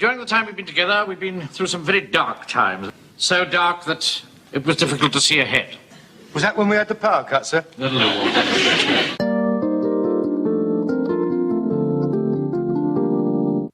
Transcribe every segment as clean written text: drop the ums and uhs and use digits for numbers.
During the time we've been together, we've been through some very dark times. So dark that it was difficult to see ahead. Was that when we had the power cut, sir? That'll do.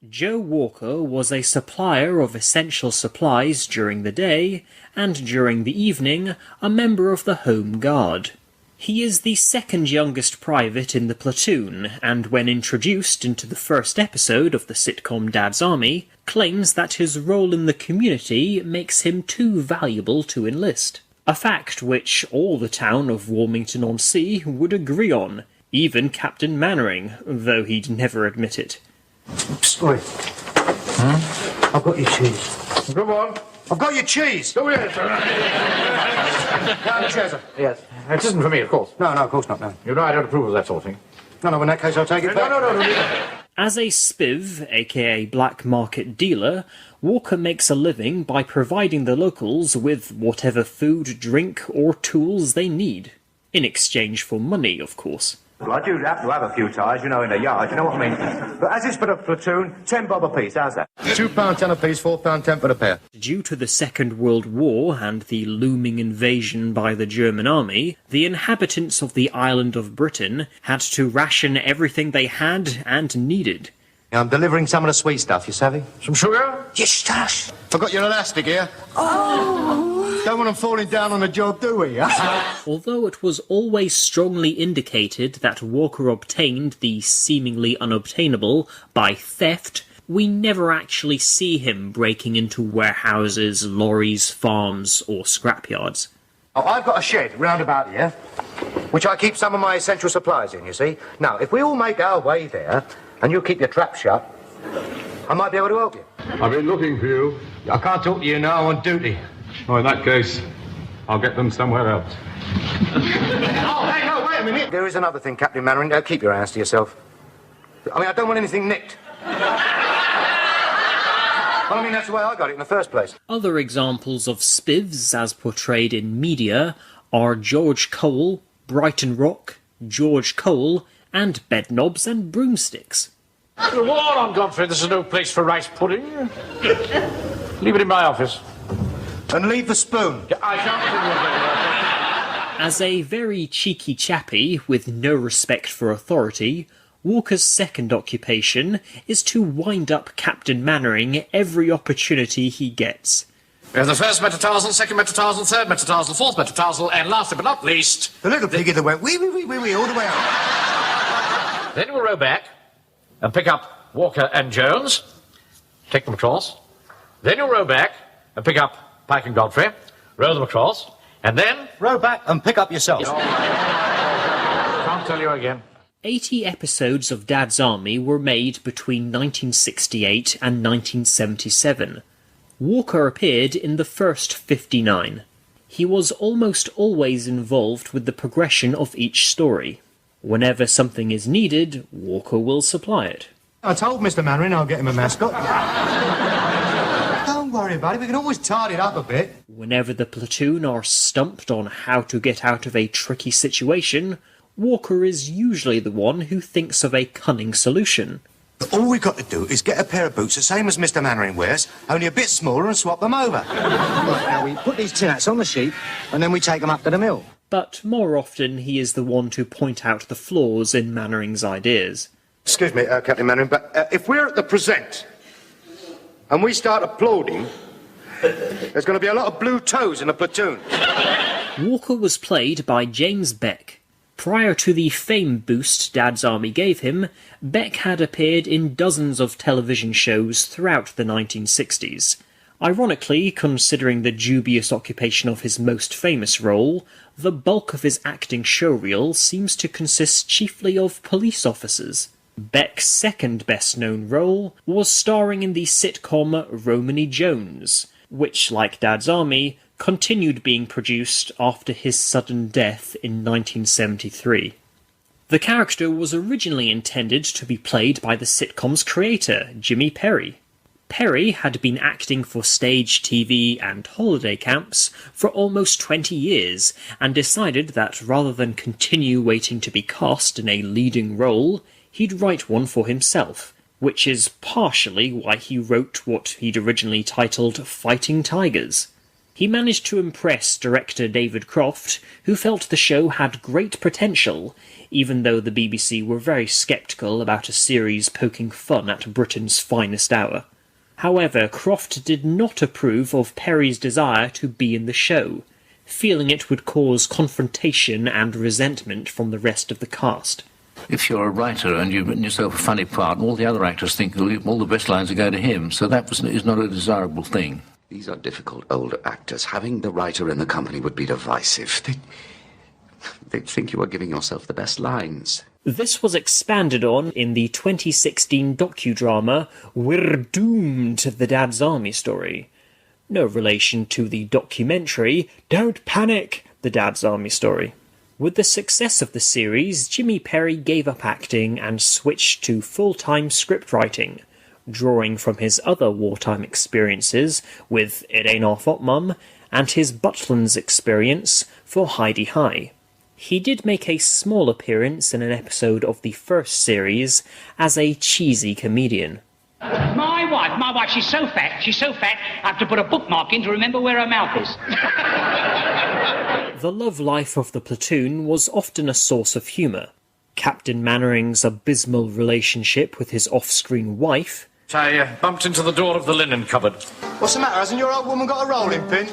Joe Walker was a supplier of essential supplies during the day, and during the evening, a member of the Home Guard. He is the second youngest private in the platoon, and when introduced into the first episode of the sitcom Dad's Army, claims that his role in the community makes him too valuable to enlist. A fact which all the town of Walmington-on-Sea would agree on, even Captain Mainwaring, though he'd never admit it. Oi. I've got your cheese. Come on. I've got your cheese! Go ahead, sir. Down the chairs, sir. Yes. It isn't for me, of course. No, of course not, no. You know I don't approve of that sort of thing. No, in that case I'll take it back. No. As a Spiv, aka black market dealer, Walker makes a living by providing the locals with whatever food, drink, or tools they need. In exchange for money, of course. Well, I do have to have a few ties, in the yard, you know what I mean? But as it's for the platoon, 10 bob a piece, how's that? £2.10 a piece, £4.10 for the pair. Due to the Second World War and the looming invasion by the German army, the inhabitants of the island of Britain had to ration everything they had and needed. I'm delivering some of the sweet stuff, you savvy? Some sugar? Yes, stash. Forgot your elastic here. Oh! Don't want them falling down on the job, do we? Although it was always strongly indicated that Walker obtained the seemingly unobtainable by theft, we never actually see him breaking into warehouses, lorries, farms, or scrapyards. Oh, I've got a shed round about here, which I keep some of my essential supplies in, you see. Now, if we all make our way there, and you keep your trap shut, I might be able to help you. I've been looking for you. I can't talk to you now, I'm on duty. Oh, in that case, I'll get them somewhere else. Oh, hey, no, wait a minute. There is another thing, Captain Mainwaring. Keep your hands to yourself. I don't want anything nicked. Well, that's the way I got it in the first place. Other examples of Spivs, as portrayed in media, are George Cole, Brighton Rock, George Cole, and Bedknobs and Broomsticks. The war on, Godfrey. This is no place for rice pudding. Leave it in my office. And leave the spoon. I shan't. As a very cheeky chappie with no respect for authority, Walker's second occupation is to wind up Captain Mainwaring every opportunity he gets. We have the first metatarsal, second metatarsal, third metatarsal, fourth metatarsal, and last but not least... The little piggy that went wee, all the way up. Then we'll row back and pick up Walker and Jones, take them across. Then you'll row back and pick up Pike and Godfrey, row them across, and then... Row back and pick up yourself. Can't tell you again. 80 episodes of Dad's Army were made between 1968 and 1977. Walker appeared in the first 59. He was almost always involved with the progression of each story. Whenever something is needed, Walker will supply it. I told Mr. Mainwaring I'll get him a mascot. Don't worry about it, we can always tidy it up a bit. Whenever the platoon are stumped on how to get out of a tricky situation, Walker is usually the one who thinks of a cunning solution. All we've got to do is get a pair of boots the same as Mr. Mainwaring wears, only a bit smaller, and swap them over. Right, now we put these tin hats on the sheep, and then we take them up to the mill. But more often he is the one to point out the flaws in Mainwaring's ideas. Excuse me, Captain Mainwaring, but if we're at the present, and we start applauding, there's going to be a lot of blue toes in the platoon. Walker was played by James Beck. Prior to the fame boost Dad's Army gave him, Beck had appeared in dozens of television shows throughout the 1960s. Ironically, considering the dubious occupation of his most famous role, the bulk of his acting showreel seems to consist chiefly of police officers. Beck's second best-known role was starring in the sitcom Romany Jones, which, like Dad's Army, continued being produced after his sudden death in 1973. The character was originally intended to be played by the sitcom's creator, Jimmy Perry. Perry had been acting for stage, TV, and holiday camps for almost 20 years, and decided that rather than continue waiting to be cast in a leading role, he'd write one for himself. which is partially why he wrote what he'd originally titled Fighting Tigers. He managed to impress director David Croft, who felt the show had great potential, even though the BBC were very sceptical about a series poking fun at Britain's finest hour. However, Croft did not approve of Perry's desire to be in the show, feeling it would cause confrontation and resentment from the rest of the cast. If you're a writer and you've written yourself a funny part, and all the other actors think all the best lines are going to him, so that is not a desirable thing. These are difficult older actors. Having the writer in the company would be divisive. They'd think you are giving yourself the best lines. This was expanded on in the 2016 docudrama We're Doomed, the Dad's Army Story. No relation to the documentary Don't Panic, the Dad's Army Story. With the success of the series, Jimmy Perry gave up acting and switched to full-time script writing, drawing from his other wartime experiences with It Ain't Our Fault Mum and his Butland's experience for Heidi High. He did make a small appearance in an episode of the first series as a cheesy comedian. My wife, she's so fat, I have to put a bookmark in to remember where her mouth is. The love life of the platoon was often a source of humour. Captain Mainwaring's abysmal relationship with his off-screen wife, I bumped into the door of the linen cupboard. What's the matter? Hasn't your old woman got a rolling pin?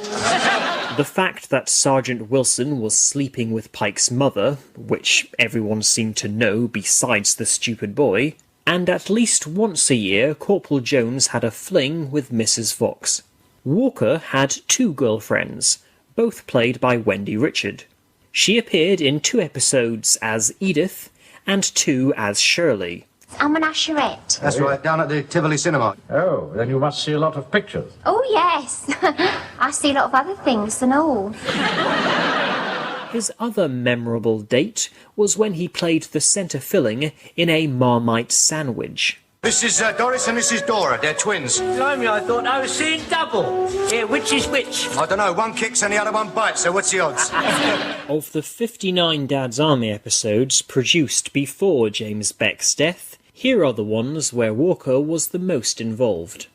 the fact that Sergeant Wilson was sleeping with Pike's mother, which everyone seemed to know besides the stupid boy, and at least once a year Corporal Jones had a fling with Mrs. Fox. Walker had two girlfriends, both played by Wendy Richard. She appeared in 2 episodes as Edith and 2 as Shirley. I'm an usherette. That's right, down at the Tivoli Cinema. Oh, then you must see a lot of pictures. Oh, yes. I see a lot of other things than all. His other memorable date was when he played the centre filling in a Marmite sandwich. This is Doris and this is Dora. They're twins. Blimey, I thought I was seeing double. Yeah, which is which? I don't know. One kicks and the other one bites, so what's the odds? Of the 59 Dad's Army episodes produced before James Beck's death, here are the ones where Walker was the most involved.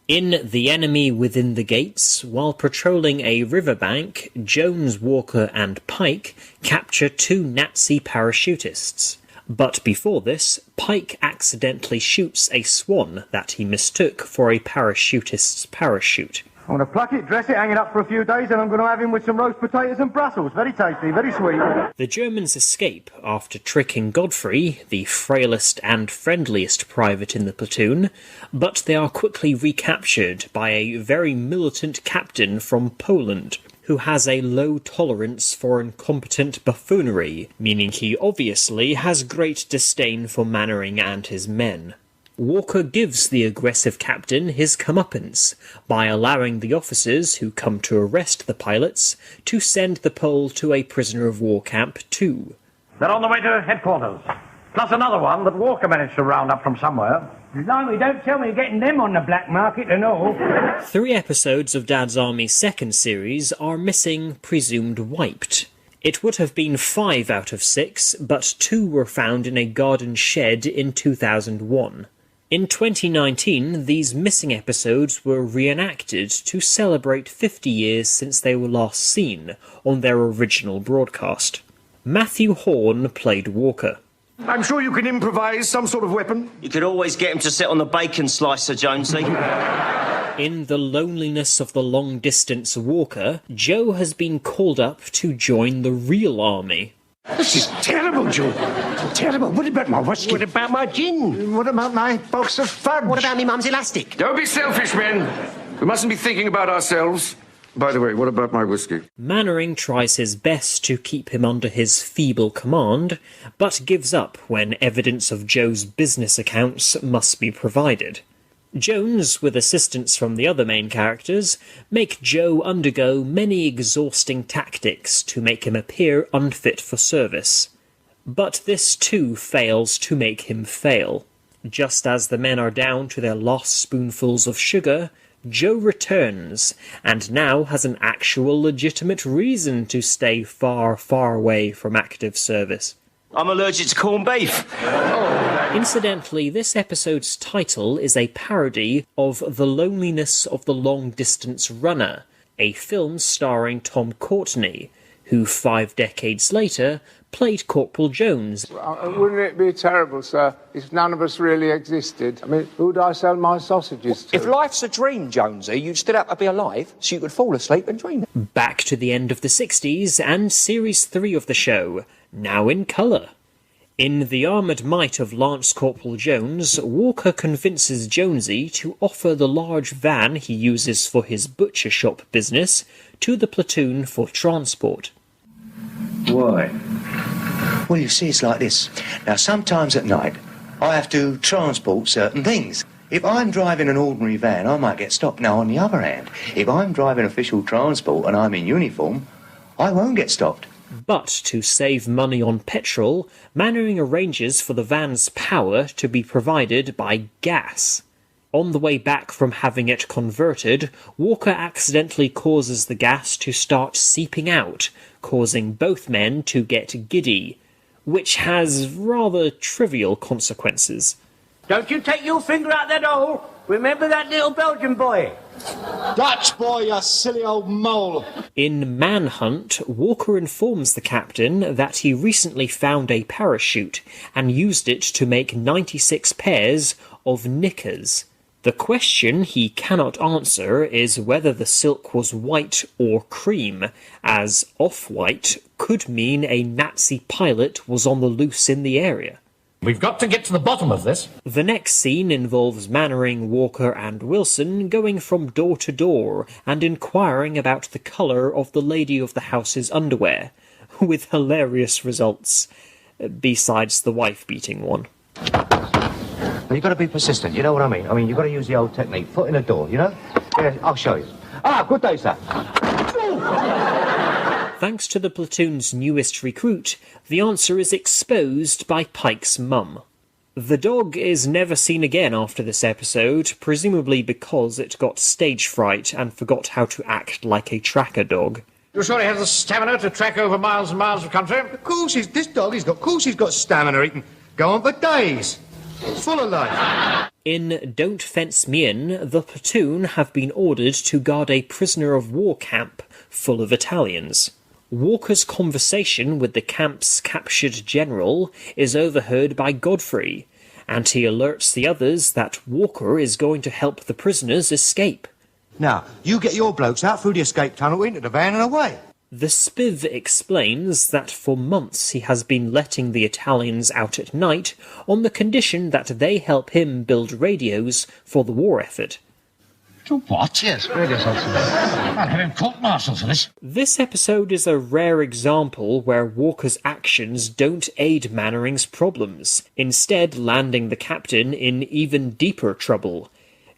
In The Enemy Within the Gates, while patrolling a riverbank, Jones, Walker and Pike capture 2 Nazi parachutists. But before this, Pike accidentally shoots a swan that he mistook for a parachutist's parachute. I'm going to pluck it, dress it, hang it up for a few days, and I'm going to have him with some roast potatoes and Brussels. Very tasty, very sweet. The Germans escape after tricking Godfrey, the frailest and friendliest private in the platoon, but they are quickly recaptured by a very militant captain from Poland, who has a low tolerance for incompetent buffoonery, meaning he obviously has great disdain for Mainwaring and his men. Walker gives the aggressive captain his comeuppance by allowing the officers who come to arrest the pilots to send the Pole to a prisoner of war camp too. They're on the way to headquarters. Plus another one that Walker managed to round up from somewhere. Blimey, don't tell me you're getting them on the black market and all. 3 episodes of Dad's Army's second series are missing, presumed wiped. It would have been 5 out of 6, but 2 were found in a garden shed in 2001. In 2019, these missing episodes were reenacted to celebrate 50 years since they were last seen on their original broadcast. Mathew Horne played Walker. I'm sure you can improvise some sort of weapon. You could always get him to sit on the bacon slicer, Jonesy. In The Loneliness of the Long-Distance Walker, Joe has been called up to join the real army. This is terrible, Joe. Terrible. What about my whiskey? What about my gin? What about my box of fudge? What about me mum's elastic? Don't be selfish, men. We mustn't be thinking about ourselves. By the way, what about my whiskey? Mainwaring tries his best to keep him under his feeble command, but gives up when evidence of Joe's business accounts must be provided. Jones, with assistance from the other main characters, make Joe undergo many exhausting tactics to make him appear unfit for service. But this too fails to make him fail. Just as the men are down to their last spoonfuls of sugar, Joe returns, and now has an actual legitimate reason to stay far, far away from active service. I'm allergic to corned beef. Incidentally, this episode's title is a parody of The Loneliness of the Long-Distance Runner, a film starring Tom Courtenay, who 5 decades later played Corporal Jones. Wouldn't it be terrible, sir, if none of us really existed? I mean, who'd I sell my sausages to? If life's a dream, Jonesy, you'd still have to be alive so you could fall asleep and dream it. Back to the end of the 60s and Series 3 of the show, now in colour. In The Armoured Might of Lance Corporal Jones, Walker convinces Jonesy to offer the large van he uses for his butcher shop business to the platoon for transport. Why? Well, you see, it's like this. Now, sometimes at night, I have to transport certain things. If I'm driving an ordinary van, I might get stopped. Now, on the other hand, if I'm driving official transport and I'm in uniform, I won't get stopped. But to save money on petrol, Mainwaring arranges for the van's power to be provided by gas. On the way back from having it converted, Walker accidentally causes the gas to start seeping out, causing both men to get giddy, which has rather trivial consequences. Don't you take your finger out that hole. Remember that little Belgian boy? Dutch boy, you silly old mole. In Manhunt, Walker informs the captain that he recently found a parachute and used it to make 96 pairs of knickers. The question he cannot answer is whether the silk was white or cream, as off-white could mean a Nazi pilot was on the loose in the area. We've got to get to the bottom of this. The next scene involves Mainwaring, Walker and Wilson going from door to door and inquiring about the colour of the lady of the house's underwear, with hilarious results, besides the wife-beating one. Well, you've got to be persistent, you know what I mean? I mean, you've got to use the old technique, foot in the door, you know? Yeah, I'll show you. Ah, good day, sir. Thanks to the platoon's newest recruit, the answer is exposed by Pike's mum. The dog is never seen again after this episode, presumably because it got stage fright and forgot how to act like a tracker dog. You sure he has the stamina to track over miles and miles of country? Of course, this dog, he's got stamina. He can go on for days. It's full of life. In Don't Fence Me In, the platoon have been ordered to guard a prisoner of war camp full of Italians. Walker's conversation with the camp's captured general is overheard by Godfrey, and he alerts the others that Walker is going to help the prisoners escape. Now, you get your blokes out through the escape tunnel into the van and away. The Spiv explains that for months he has been letting the Italians out at night on the condition that they help him build radios for the war effort. To what? Yes, radio sources. I'll have him court-martialed for this. This episode is a rare example where Walker's actions don't aid Mainwaring's problems, instead landing the captain in even deeper trouble.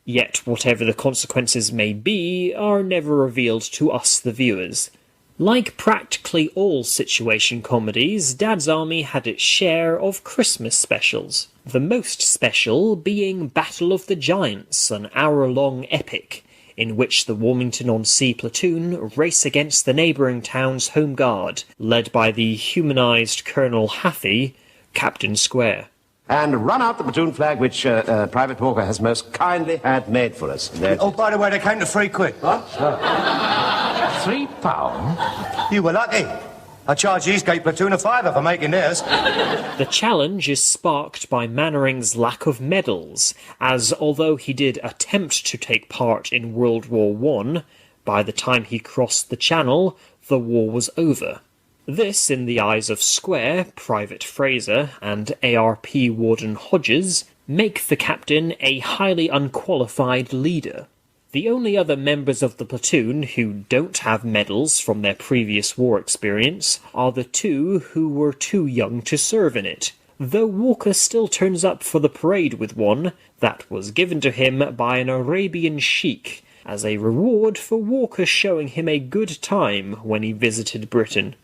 Yet whatever the consequences may be are never revealed to us, the viewers. Like practically all situation comedies, Dad's Army had its share of Christmas specials. The most special being Battle of the Giants, an hour-long epic, in which the Walmington-on-Sea platoon race against the neighbouring town's home guard, led by the humanised Colonel Haffey, Captain Square. And run out the platoon flag which Private Walker has most kindly had made for us. Oh, by the way, they came to £3. What? £3? You were lucky. I charged the Eastgate platoon a £5 for making theirs. The challenge is sparked by Mainwaring's lack of medals, as although he did attempt to take part in World War I, by the time he crossed the Channel, the war was over. This, in the eyes of Square, Private Fraser, and ARP Warden Hodges, make the captain a highly unqualified leader. The only other members of the platoon who don't have medals from their previous war experience are the two who were too young to serve in it, though Walker still turns up for the parade with one that was given to him by an Arabian sheik as a reward for Walker showing him a good time when he visited Britain.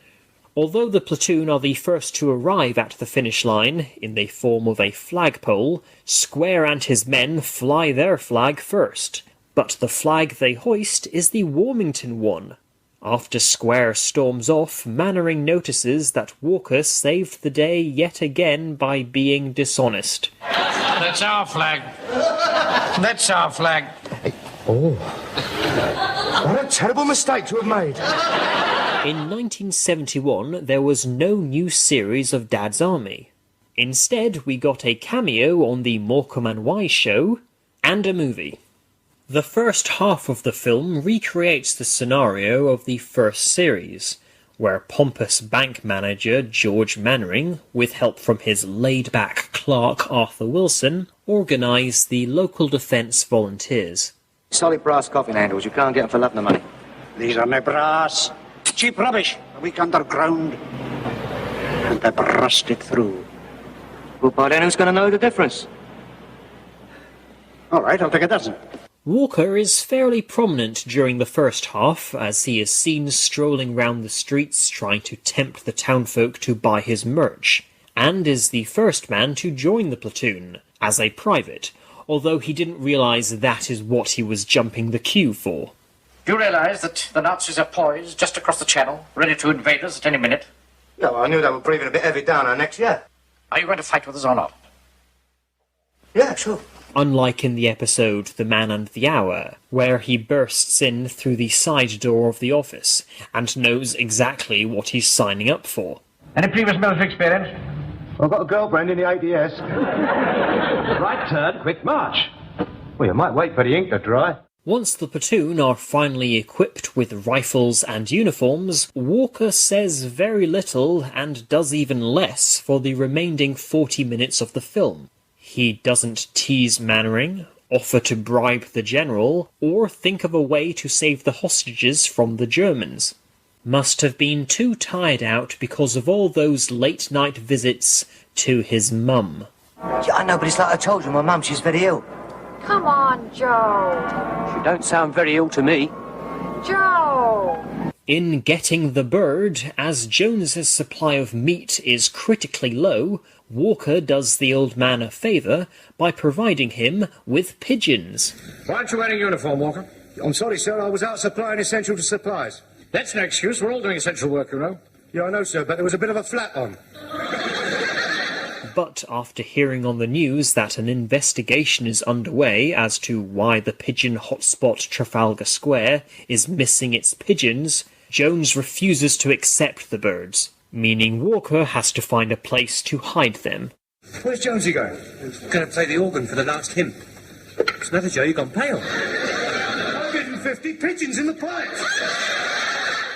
Although the platoon are the first to arrive at the finish line, in the form of a flagpole, Square and his men fly their flag first. But the flag they hoist is the Walmington one. After Square storms off, Mainwaring notices that Walker saved the day yet again by being dishonest. That's our flag. That's our flag. Oh. What a terrible mistake to have made. In 1971, there was no new series of Dad's Army. Instead, we got a cameo on the Morecambe and Wise show, and a movie. The first half of the film recreates the scenario of the first series, where pompous bank manager George Mainwaring, with help from his laid-back clerk Arthur Wilson, organised the local defence volunteers. Solid brass coffin handles, you can't get them for love nor money. These are no brass. Cheap rubbish. A week underground. And they're rusted through. Well, by then who's going to know the difference? All right, I'll take a dozen. Walker is fairly prominent during the first half, as he is seen strolling round the streets trying to tempt the townfolk to buy his merch, and is the first man to join the platoon, as a private, although he didn't realise that is what he was jumping the queue for. Do you realise that the Nazis are poised just across the channel, ready to invade us at any minute? Yeah, well, I knew they were breathing a bit heavy down our necks, yeah. Are you going to fight with us or not? Yeah, sure. Unlike in the episode The Man and the Hour, where he bursts in through the side door of the office and knows exactly what he's signing up for. Any previous military experience? I've got a girlfriend in the ADS. Right turn, quick march. Well, you might wait for the ink to dry. Once the platoon are finally equipped with rifles and uniforms, Walker says very little and does even less for the remaining 40 minutes of the film. He doesn't tease Mainwaring, offer to bribe the general, or think of a way to save the hostages from the Germans. Must have been too tired out because of all those late-night visits to his mum. Yeah, I know, but it's like I told you, my mum, she's very ill. Come on, Joe. She don't sound very ill to me. Joe! In Getting the Bird, as Jones's supply of meat is critically low, Walker does the old man a favour by providing him with pigeons. Why aren't you wearing uniform, Walker? I'm sorry, sir, I was out supplying essential supplies. That's no excuse. We're all doing essential work, you know. Yeah, I know, sir, but there was a bit of a flat on. But after hearing on the news that an investigation is underway as to why the pigeon hotspot Trafalgar Square is missing its pigeons, Jones refuses to accept the birds, meaning Walker has to find a place to hide them. Where's Jonesy going? He's going to play the organ for the last hymn. What's the matter, Joe? You've gone pale. I'm getting 50 pigeons in the pipes.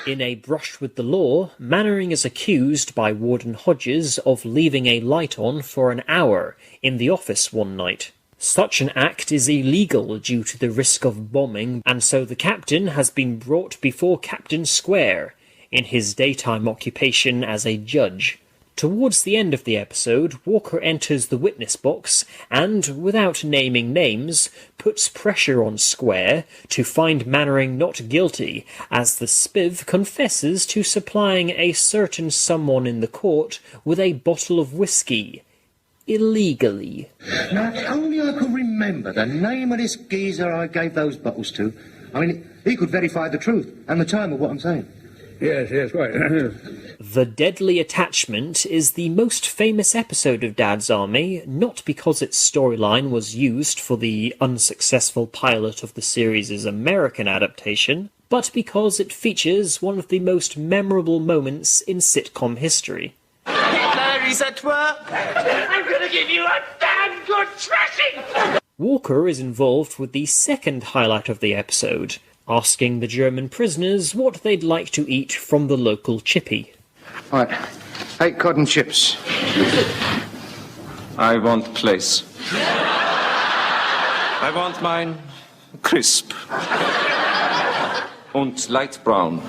In a brush with the law, Mainwaring is accused by Warden Hodges of leaving a light on for an hour in the office one night. Such an act is illegal due to the risk of bombing, and so the captain has been brought before Captain Square, in his daytime occupation as a judge. Towards the end of the episode, Walker enters the witness box and, without naming names, puts pressure on Square to find Mainwaring not guilty, as the Spiv confesses to supplying a certain someone in the court with a bottle of whiskey. Illegally. Now, if only I could remember the name of this geezer I gave those bottles to. I mean, he could verify the truth and the time of what I'm saying. Yes, right. The Deadly Attachment is the most famous episode of Dad's Army, not because its storyline was used for the unsuccessful pilot of the series' American adaptation, but because it features one of the most memorable moments in sitcom history. Larry's at work. I'm going to give you a damn good thrashing! Walker is involved with the second highlight of the episode, asking the German prisoners what they'd like to eat from the local chippy. Right. 8 cotton chips. I want place. I want mine crisp. Und light brown.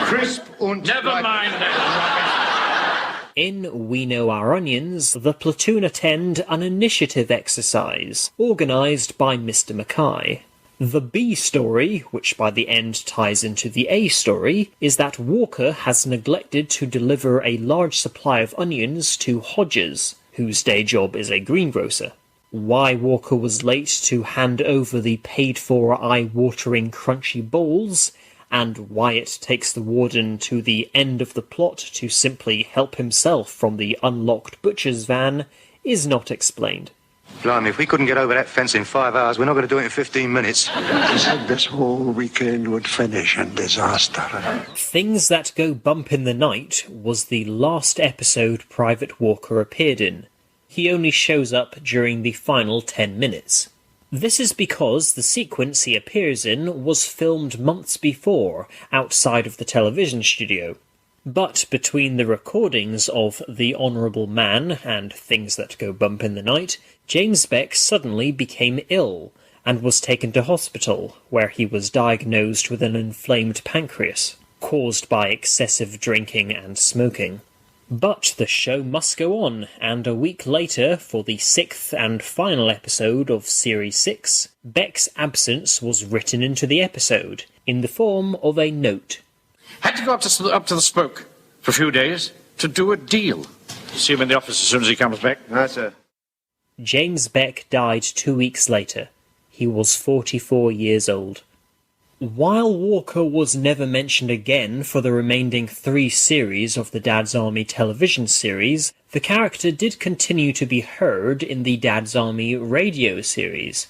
Crisp und Never mind that. In We Know Our Onions, the platoon attend an initiative exercise, organised by Mr. Mackay. The B story, which by the end ties into the A story, is that Walker has neglected to deliver a large supply of onions to Hodges, whose day job is a greengrocer. Why Walker was late to hand over the paid-for, eye-watering crunchy bowls, and Wyatt takes the warden to the end of the plot to simply help himself from the unlocked butcher's van is not explained. Blimey, if we couldn't get over that fence in 5 hours, we're not going to do it in 15 minutes. I said this whole weekend would finish in disaster. Things That Go Bump in the Night was the last episode Private Walker appeared in. He only shows up during the final 10 minutes. This is because the sequence he appears in was filmed months before, outside of the television studio. But between the recordings of The Honourable Man and Things That Go Bump in the Night, James Beck suddenly became ill and was taken to hospital, where he was diagnosed with an inflamed pancreas, caused by excessive drinking and smoking. But the show must go on, and a week later, for the 6th and final episode of Series 6, Beck's absence was written into the episode, in the form of a note. Had to go up to the spoke for a few days to do a deal. See him in the office as soon as he comes back. No, sir. James Beck died 2 weeks later. He was 44 years old. While Walker was never mentioned again for the remaining 3 series of the Dad's Army television series, the character did continue to be heard in the Dad's Army radio series.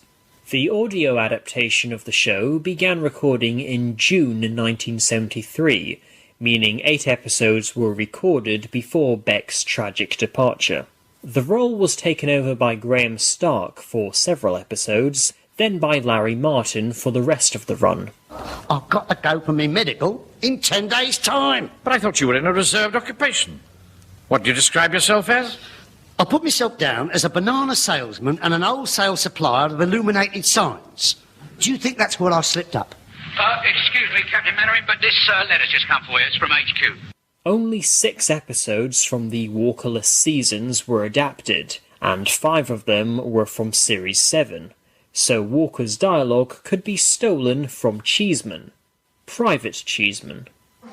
The audio adaptation of the show began recording in June 1973, meaning 8 episodes were recorded before Beck's tragic departure. The role was taken over by Graham Stark for several episodes, then by Larry Martyn for the rest of the run. I've got to go for me medical in 10 days' time. But I thought you were in a reserved occupation. What do you describe yourself as? I put myself down as a banana salesman and an wholesale supplier of illuminated signs. Do you think that's where I slipped up? Excuse me, Captain Mainwaring, but this letter's just come for you. It's from HQ. Only 6 episodes from the Walkerless seasons were adapted, and 5 of them were from Series 7, so Walker's dialogue could be stolen from Cheeseman. Private Cheeseman.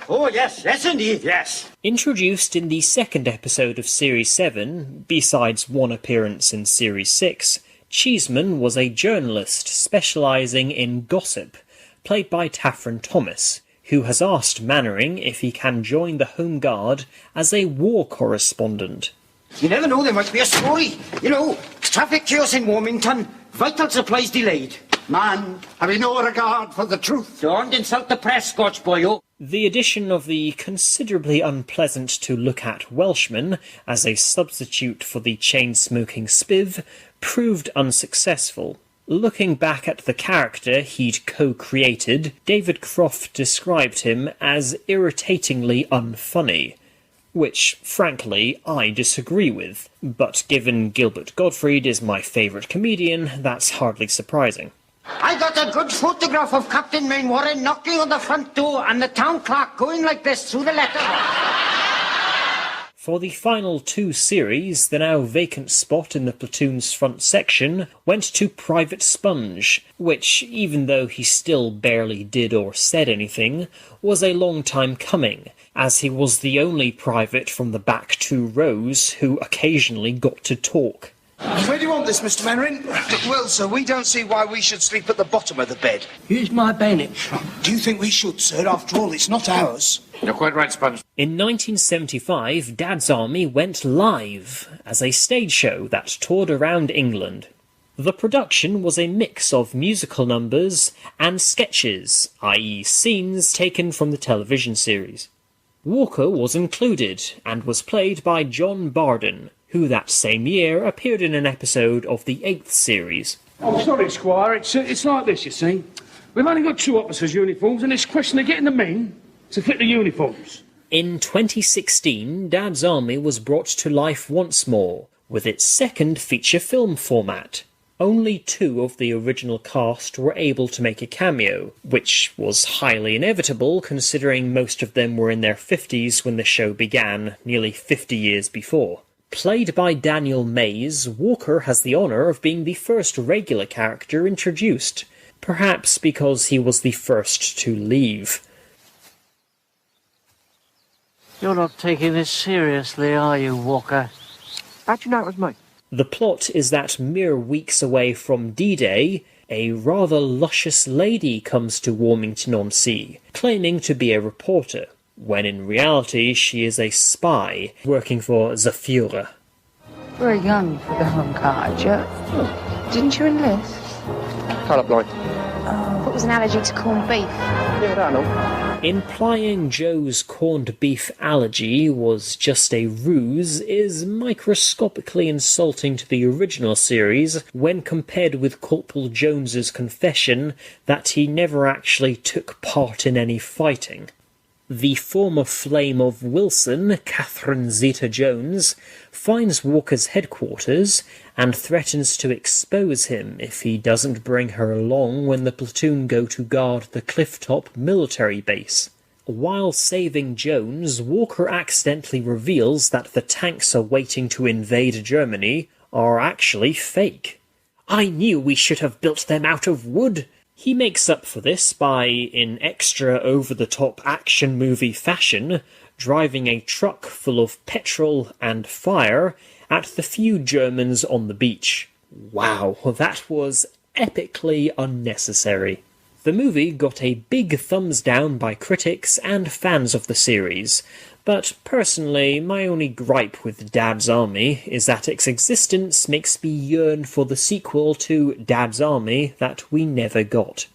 Oh, yes, indeed, yes. Introduced in the 2nd episode of Series 7, besides one appearance in Series 6, Cheeseman was a journalist specialising in gossip, played by Talfryn Thomas, who has asked Mainwaring if he can join the Home Guard as a war correspondent. You never know, there might be a story. You know, traffic chaos in Walmington, vital supplies delayed. Man, have you no regard for the truth? Don't insult the press, Scotch boyo. The addition of the considerably unpleasant-to-look-at Welshman as a substitute for the chain-smoking Spiv proved unsuccessful. Looking back at the character he'd co-created, David Croft described him as irritatingly unfunny, which, frankly, I disagree with, but given Gilbert Gottfried is my favourite comedian, that's hardly surprising. I got a good photograph of Captain Mainwaring knocking on the front door and the town clerk going like this through the letterbox. For the final 2 series, the now vacant spot in the platoon's front section went to Private Sponge, which, even though he still barely did or said anything, was a long time coming, as he was the only private from the back 2 rows who occasionally got to talk. Where do you want this, Mr. Mainwaring? Well, sir, we don't see why we should sleep at the bottom of the bed. Here's my bayonet. Do you think we should, sir? After all, it's not ours. You're quite right, Sponge. In 1975, Dad's Army went live as a stage show that toured around England. The production was a mix of musical numbers and sketches, i.e. scenes taken from the television series. Walker was included and was played by John Bardon, who that same year appeared in an episode of the 8th series. Oh, sorry, Squire. It's like this, you see. We've only got 2 officers' uniforms, and it's a question of getting the men to fit the uniforms. In 2016, Dad's Army was brought to life once more, with its 2nd feature film format. Only 2 of the original cast were able to make a cameo, which was highly inevitable considering most of them were in their 50s when the show began, nearly 50 years before. Played by Daniel Mays, Walker has the honour of being the first regular character introduced, perhaps because he was the first to leave. You're not taking this seriously, are you, Walker? How'd you know it was me? The plot is that mere weeks away from D-Day, a rather luscious lady comes to Walmington-on-Sea, claiming to be a reporter, when in reality she is a spy working for the Führer. Very young for the Home Card, Joe. Didn't you enlist? Colourblind. What was an allergy to corned beef? Yeah, I know. Implying Joe's corned beef allergy was just a ruse is microscopically insulting to the original series when compared with Corporal Jones's confession that he never actually took part in any fighting. The former flame of Wilson, Catherine Zeta-Jones, finds Walker's headquarters and threatens to expose him if he doesn't bring her along when the platoon go to guard the clifftop military base. While saving Jones, Walker accidentally reveals that the tanks are waiting to invade Germany are actually fake. "I knew we should have built them out of wood." He makes up for this by, in extra over-the-top action movie fashion, driving a truck full of petrol and fire at the few Germans on the beach. Wow, that was epically unnecessary. The movie got a big thumbs down by critics and fans of the series, but personally, my only gripe with Dad's Army is that its existence makes me yearn for the sequel to Dad's Army that we never got.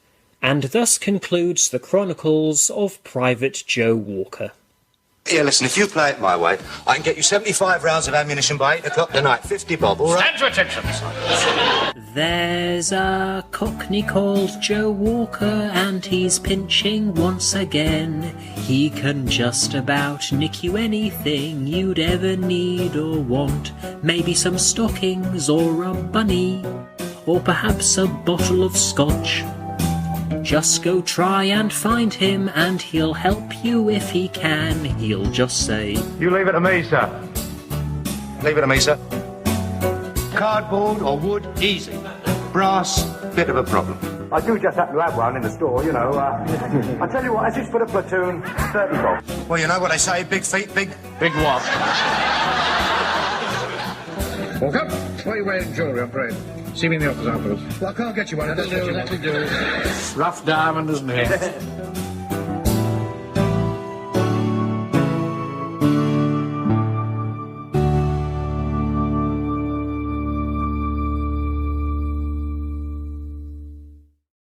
And thus concludes the Chronicles of Private Joe Walker. Here, listen, if you play it my way, I can get you 75 rounds of ammunition by 8 o'clock tonight. 50 bob, all right? Stand to attention, son. There's a cockney called Joe Walker, and he's pinching once again. He can just about nick you anything you'd ever need or want. Maybe some stockings or a bunny, or perhaps a bottle of scotch. Just go try and find him, and he'll help you if he can. He'll just say, You leave it to me, sir. Leave it to me, sir. Cardboard or wood, easy. Brass, bit of a problem. I do just happen to have one in the store, you know. I tell you what, as it's for the platoon, 30 bob. Well, you know what they say, big feet, big... Big what? Walker, why are you wearing jewellery on parade? See me in the office afterwards. Well, I can't get you one. That'll do. Rough diamond, isn't it?